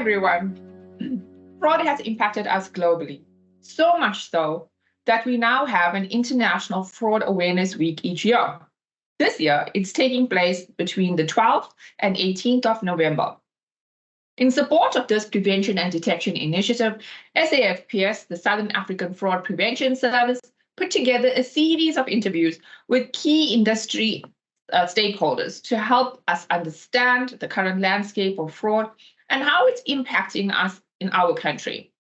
everyone. Fraud has impacted us globally, so much so that we now have an International Fraud Awareness Week each year. This year, it's taking place between the 12th and 18th of November. In support of this prevention and detection initiative, SAFPS, the Southern African Fraud Prevention Service, put together a series of interviews with key industry stakeholders to help us understand the current landscape of fraud and how it's impacting us in our country.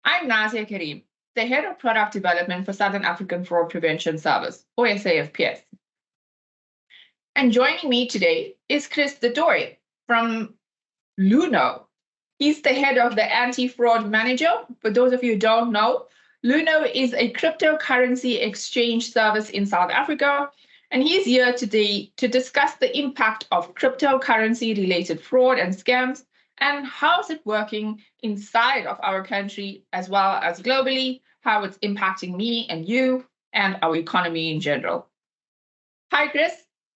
I'm Nazia Karim, the Head of Product Development for Southern African Fraud Prevention Service, or SAFPS. And joining me today is Chris Toit from Luno. He's the head of the Anti-Fraud Manager. For those of you who don't know, Luno is a cryptocurrency exchange service in South Africa, and he's here today to discuss the impact of cryptocurrency-related fraud and scams and how's it working inside of our country as well as globally, how it's impacting me and you and our economy in general. Hi, Chris.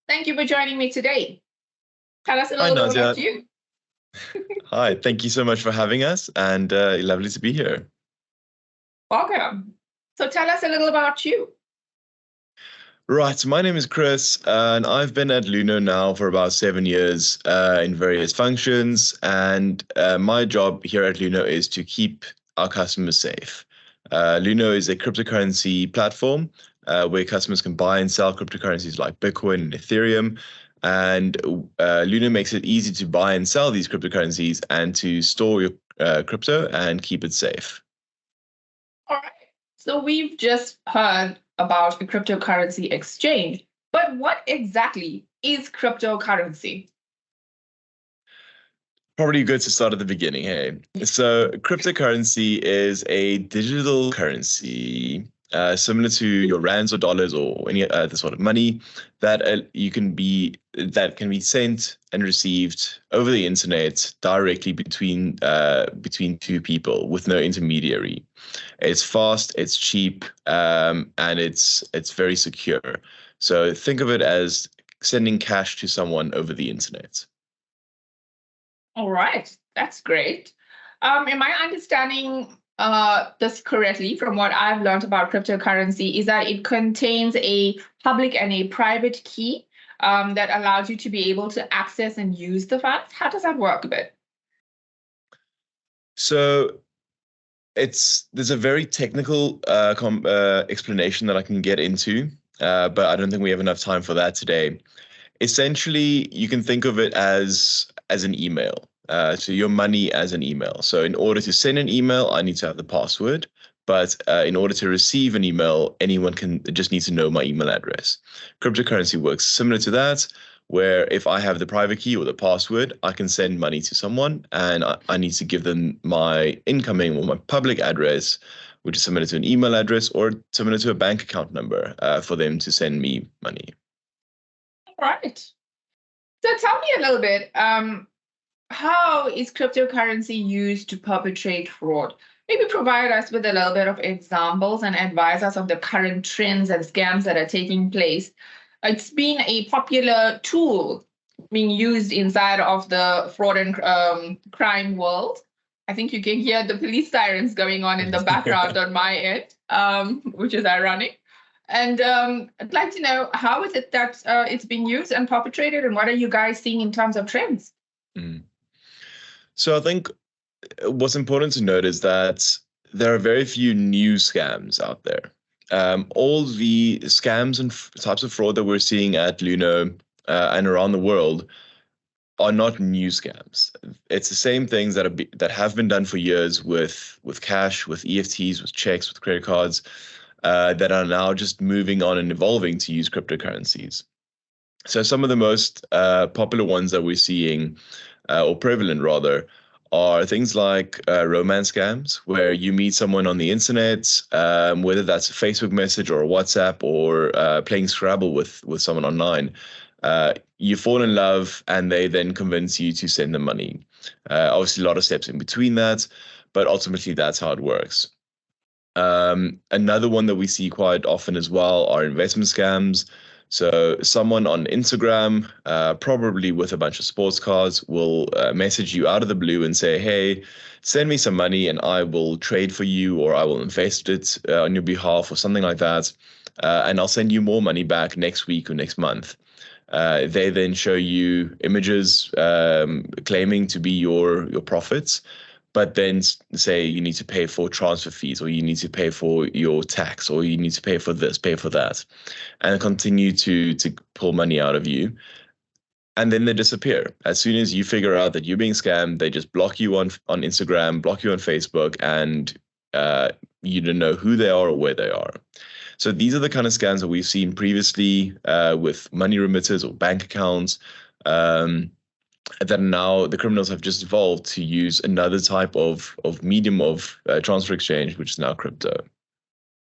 Thank you for joining me today. Tell us a little bit about you. Hi, thank you so much for having us, and lovely to be here. Welcome. So tell us a little about you. Right, so my name is Chris, and I've been at Luno now for about 7 years in various functions, and my job here at Luno is to keep our customers safe. Luno is a cryptocurrency platform where customers can buy and sell cryptocurrencies like Bitcoin and Ethereum, and Luno makes it easy to buy and sell these cryptocurrencies and to store your crypto and keep it safe. All right. So we've just heard about a cryptocurrency exchange, but what exactly is cryptocurrency? Probably good to start at the beginning, hey? So cryptocurrency is a digital currency similar to your rands or dollars or any other sort of money that can be sent and received over the internet directly between two people with no intermediary. It's fast, it's cheap, and it's very secure. So think of it as sending cash to someone over the internet. All right, that's great. Am I understanding this correctly from what I've learned about cryptocurrency is that it contains a public and a private key that allows you to be able to access and use the funds? How does that work a bit? So there's a very technical explanation that I can get into, but I don't think we have enough time for that today. Essentially, you can think of it as an email. So your money as an email. So in order to send an email, I need to have the password. But in order to receive an email, anyone just needs to know my email address. Cryptocurrency works similar to that, where if I have the private key or the password, I can send money to someone, and I need to give them my incoming or my public address, which is similar to an email address or similar to a bank account number for them to send me money. All right. So tell me a little bit. How is cryptocurrency used to perpetrate fraud? Maybe provide us with a little bit of examples and advise us of the current trends and scams that are taking place. It's been a popular tool being used inside of the fraud and crime world. I think you can hear the police sirens going on in the background on my end, which is ironic. And I'd like to know, how is it that it's being used and perpetrated, and what are you guys seeing in terms of trends? So I think what's important to note is that there are very few new scams out there. All the scams and types of fraud that we're seeing at Luno and around the world are not new scams. It's the same things that have been done for years with cash, with EFTs, with checks, with credit cards, that are now just moving on and evolving to use cryptocurrencies. So some of the most popular ones that we're seeing, or prevalent rather, are things like romance scams, where you meet someone on the internet, whether that's a Facebook message or a WhatsApp or playing Scrabble with someone online. You fall in love and they then convince you to send them money. Obviously, a lot of steps in between that, but ultimately that's how it works. Another one that we see quite often as well are investment scams. So someone on Instagram, probably with a bunch of sports cards, will message you out of the blue and say, "Hey, send me some money and I will trade for you, or I will invest it on your behalf, or something like that. And I'll send you more money back next week or next month." They then show you images claiming to be your profits, but then say you need to pay for transfer fees, or you need to pay for your tax, or you need to pay for this, pay for that, and continue to pull money out of you. And then they disappear. As soon as you figure out that you're being scammed, they just block you on Instagram, block you on Facebook, and you don't know who they are or where they are. So these are the kind of scams that we've seen previously with money remitters or bank accounts, that now the criminals have just evolved to use another type of medium of transfer exchange, which is now crypto.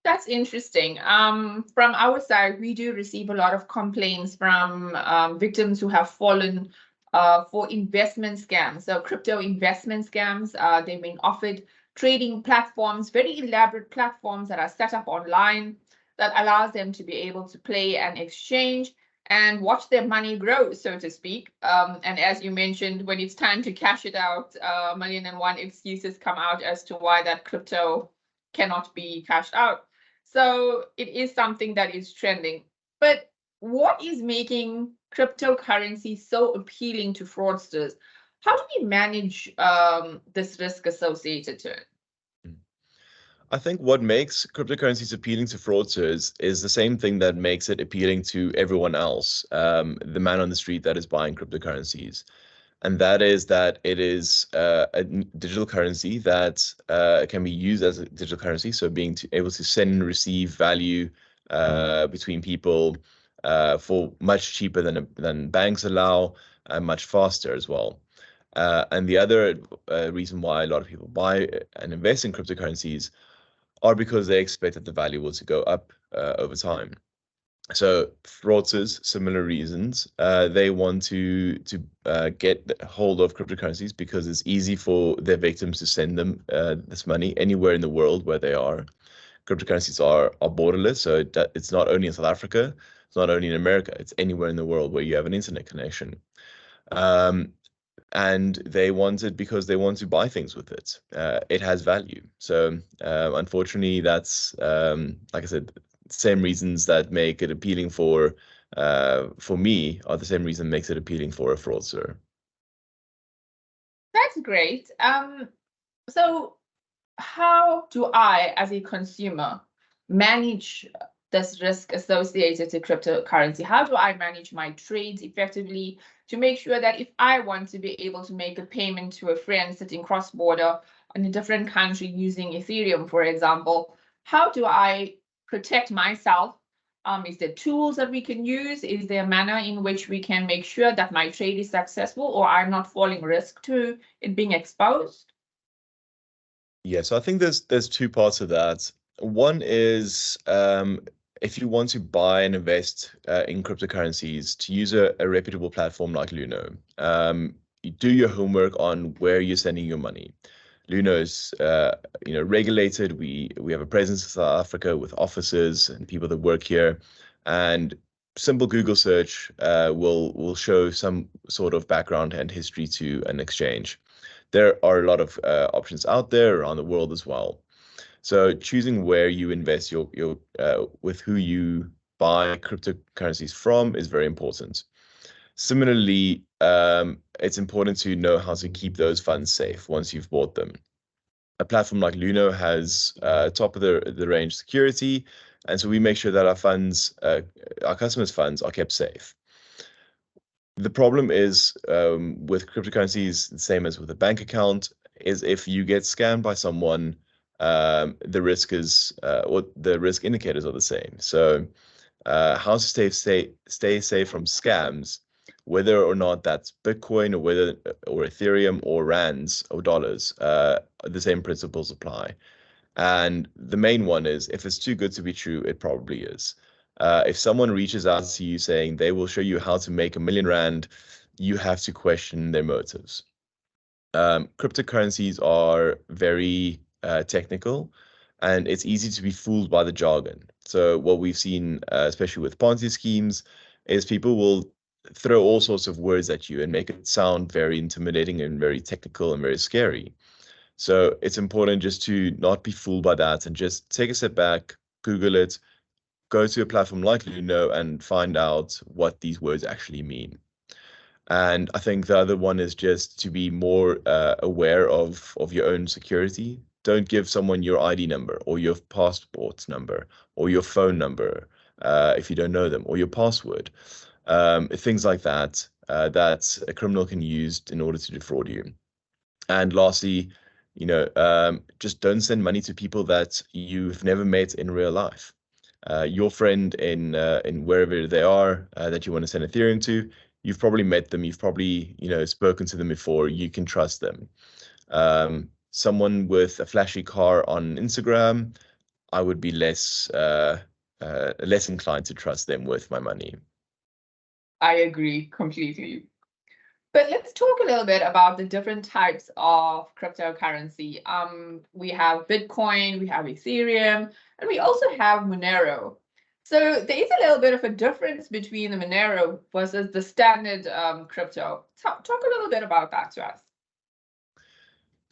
That's interesting. From our side, we do receive a lot of complaints from victims who have fallen for investment scams. So crypto investment scams, they've been offered trading platforms, very elaborate platforms that are set up online that allows them to be able to play and exchange and watch their money grow, so to speak. And as you mentioned, when it's time to cash it out, a million and one excuses come out as to why that crypto cannot be cashed out. So it is something that is trending. But what is making cryptocurrency so appealing to fraudsters? How do we manage this risk associated to it? I think what makes cryptocurrencies appealing to fraudsters is the same thing that makes it appealing to everyone else, the man on the street that is buying cryptocurrencies. And that is that it is a digital currency that can be used as a digital currency. So being able to send and receive value between people for much cheaper than banks allow, and much faster as well. And the other reason why a lot of people buy and invest in cryptocurrencies are because they expect that the value will to go up over time. So fraudsters, similar reasons. They want to get hold of cryptocurrencies because it's easy for their victims to send them this money anywhere in the world where they are. Cryptocurrencies are borderless, so it's not only in South Africa, it's not only in America, it's anywhere in the world where you have an internet connection. And they want it because they want to buy things with it. It has value. So unfortunately, that's like I said, same reasons that make it appealing for me are the same reason makes it appealing for a fraudster. That's great. So how do I, as a consumer, manage this risk associated to cryptocurrency? How do I manage my trades effectively to make sure that if I want to be able to make a payment to a friend sitting cross-border in a different country using Ethereum, for example, how do I protect myself? Is there tools that we can use? Is there a manner in which we can make sure that my trade is successful or I'm not falling risk to it being exposed? Yeah, so I think there's two parts of that. One is if you want to buy and invest in cryptocurrencies, to use a reputable platform like Luno. You do your homework on where you're sending your money. Luno is regulated. We have a presence in South Africa with offices and people that work here, and simple Google search will show some sort of background and history to an exchange. There are a lot of options out there around the world as well. So choosing where you invest your with who you buy cryptocurrencies from is very important. Similarly, it's important to know how to keep those funds safe once you've bought them. A platform like Luno has top of the range security, and so we make sure that our customers' funds are kept safe. The problem is with cryptocurrencies, the same as with a bank account, is if you get scammed by someone, the risk is or the risk indicators are the same. So how to stay safe from scams, whether or not that's Bitcoin or Ethereum or rands or dollars, the same principles apply. And the main one is if it's too good to be true, it probably is. If someone reaches out to you saying they will show you how to make R1 million, you have to question their motives. Cryptocurrencies are very technical, and it's easy to be fooled by the jargon. So what we've seen, especially with Ponzi schemes, is people will throw all sorts of words at you and make it sound very intimidating and very technical and very scary. So it's important just to not be fooled by that and just take a step back, Google it, go to a platform like Luno and find out what these words actually mean. And I think the other one is just to be more aware of your own security. Don't give someone your ID number or your passport number or your phone number if you don't know them, or your password. Things like that that a criminal can use in order to defraud you. And lastly, just don't send money to people that you've never met in real life. Your friend in wherever they are that you want to send Ethereum to, you've probably met them, you've probably spoken to them before, you can trust them. Someone with a flashy car on Instagram, I would be less inclined to trust them with my money. I agree completely. But let's talk a little bit about the different types of cryptocurrency. We have Bitcoin, we have Ethereum, and we also have Monero. So there is a little bit of a difference between the Monero versus the standard crypto. Talk a little bit about that to us.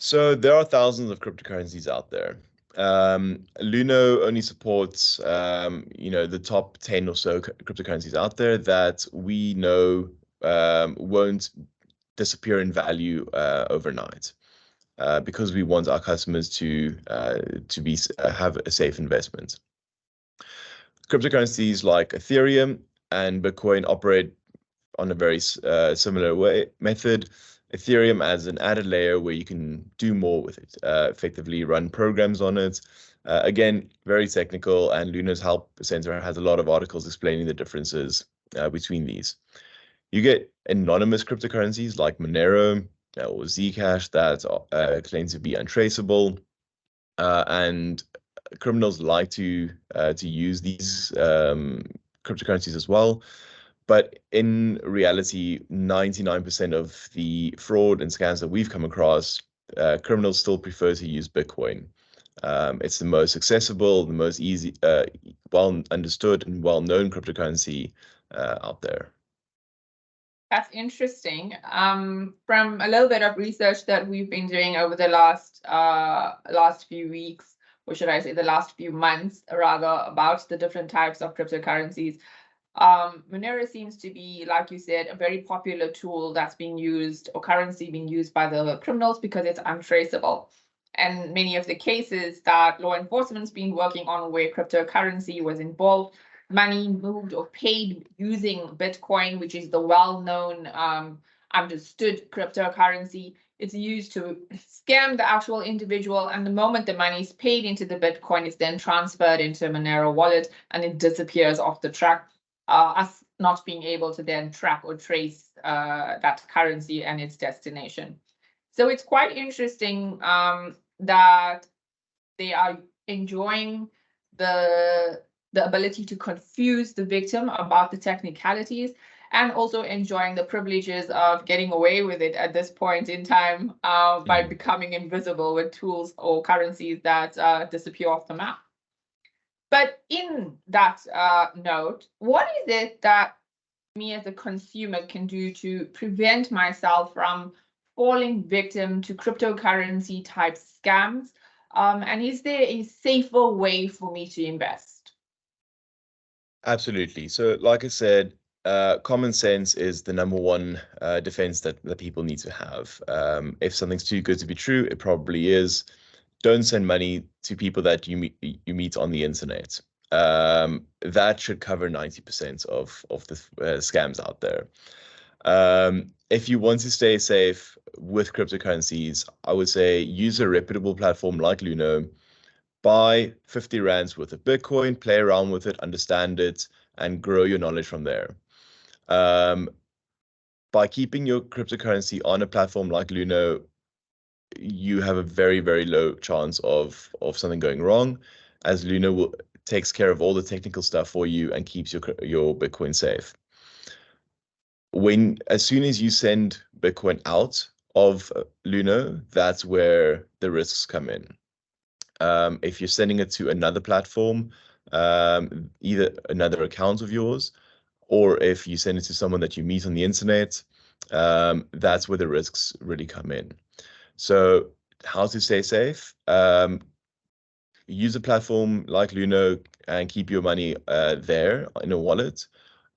So there are thousands of cryptocurrencies out there. Luno only supports, the top 10 or so cryptocurrencies out there that we know won't disappear in value overnight, because we want our customers to have a safe investment. Cryptocurrencies like Ethereum and Bitcoin operate on a very similar method. Ethereum as an added layer where you can do more with it, effectively run programs on it. Again, very technical, and Luno's Help Center has a lot of articles explaining the differences between these. You get anonymous cryptocurrencies like Monero or Zcash that claim to be untraceable, and criminals like to use these cryptocurrencies as well. But in reality, 99% of the fraud and scams that we've come across, criminals still prefer to use Bitcoin. It's the most accessible, the most easy, well understood and well-known cryptocurrency out there. That's interesting. From a little bit of research that we've been doing over the last few weeks, or should I say the last few months, rather, about the different types of cryptocurrencies, Monero seems to be, like you said, a very popular tool that's being used, or currency being used by the criminals, because it's untraceable. And many of the cases that law enforcement's been working on where cryptocurrency was involved, money moved or paid using Bitcoin, which is the well-known, understood cryptocurrency. It's used to scam the actual individual, and the moment the money is paid into the Bitcoin, it's then transferred into a Monero wallet and it disappears off the track, us not being able to then track or trace that currency and its destination. So it's quite interesting that they are enjoying the ability to confuse the victim about the technicalities, and also enjoying the privileges of getting away with it at this point in time by becoming invisible with tools or currencies that disappear off the map. But in that note, what is it that me as a consumer can do to prevent myself from falling victim to cryptocurrency type scams? And is there a safer way for me to invest? Absolutely. So like I said, common sense is the number one defense that people need to have. If something's too good to be true, it probably is. Don't send money to people that you meet on the internet. That should cover 90% of the scams out there. If you want to stay safe with cryptocurrencies, I would say use a reputable platform like Luno. Buy 50 rands worth of Bitcoin, play around with it, understand it, and grow your knowledge from there. By keeping your cryptocurrency on a platform like Luno, you have a very, very low chance of something going wrong, as Luno takes care of all the technical stuff for you and keeps your Bitcoin safe. As soon as you send Bitcoin out of Luno, that's where the risks come in. If you're sending it to another platform, either another account of yours, or if you send it to someone that you meet on the internet, that's where the risks really come in. So how to stay safe? Use a platform like Luno and keep your money there in a wallet.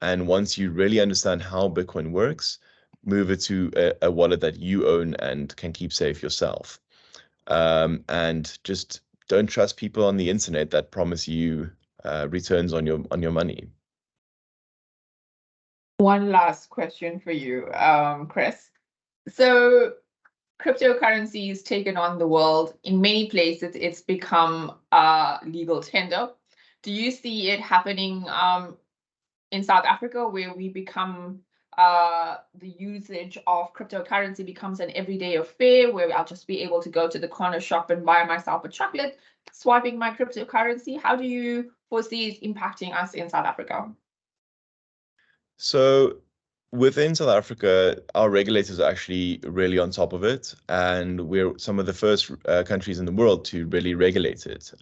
And once you really understand how Bitcoin works, move it to a wallet that you own and can keep safe yourself. And just don't trust people on the internet that promise you returns on your money. One last question for you, Chris. So cryptocurrency is taken on the world. In many places, it's become a legal tender. Do you see it happening in South Africa, where we become the usage of cryptocurrency becomes an everyday affair, where I'll just be able to go to the corner shop and buy myself a chocolate, swiping my cryptocurrency? How do you foresee it impacting us in South Africa? So within South Africa, our regulators are actually really on top of it, and we're some of the first countries in the world to really regulate it,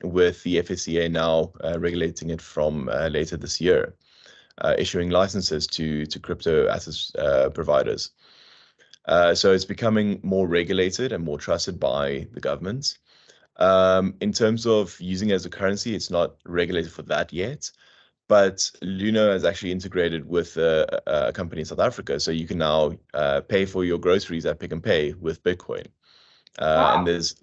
with the FSCA now regulating it from later this year, issuing licenses to crypto assets providers. So it's becoming more regulated and more trusted by the government. In terms of using it as a currency, it's not regulated for that yet. But Luno has actually integrated with a company in South Africa, so you can now pay for your groceries at Pick n Pay with Bitcoin. And there's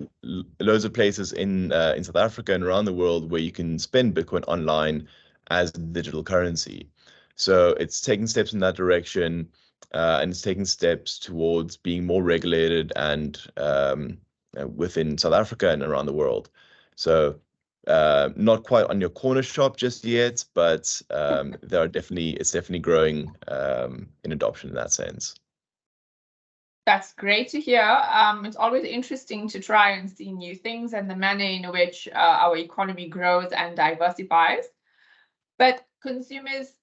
loads of places in South Africa and around the world where you can spend Bitcoin online as digital currency. So it's taking steps in that direction, and it's taking steps towards being more regulated and within South Africa and around the world. So not quite on your corner shop just yet, but it's definitely growing in adoption in that sense. That's great to hear. It's always interesting to try and see new things and the manner in which our economy grows and diversifies. But consumers,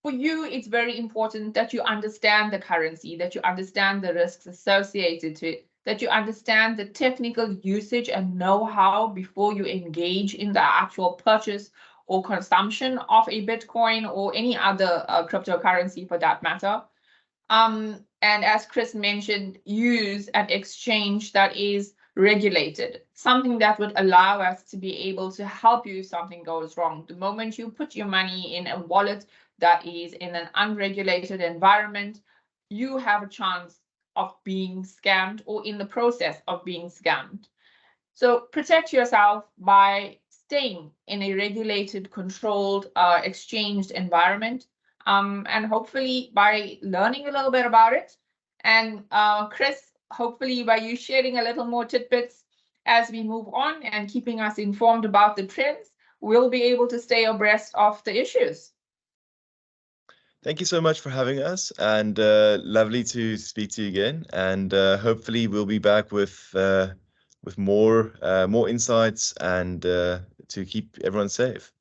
for you, it's very important that you understand the currency, that you understand the risks associated to it, that you understand the technical usage and know-how before you engage in the actual purchase or consumption of a Bitcoin or any other cryptocurrency for that matter. And as Chris mentioned, use an exchange that is regulated, something that would allow us to be able to help you if something goes wrong. The moment you put your money in a wallet that is in an unregulated environment, you have a chance of being scammed or in the process of being scammed. So protect yourself by staying in a regulated, controlled, exchanged environment, and hopefully by learning a little bit about it. And Chris, hopefully by you sharing a little more tidbits as we move on and keeping us informed about the trends, we'll be able to stay abreast of the issues. Thank you so much for having us, and lovely to speak to you again. And hopefully we'll be back with more insights and to keep everyone safe.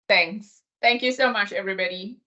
Thanks. Thank you so much, everybody.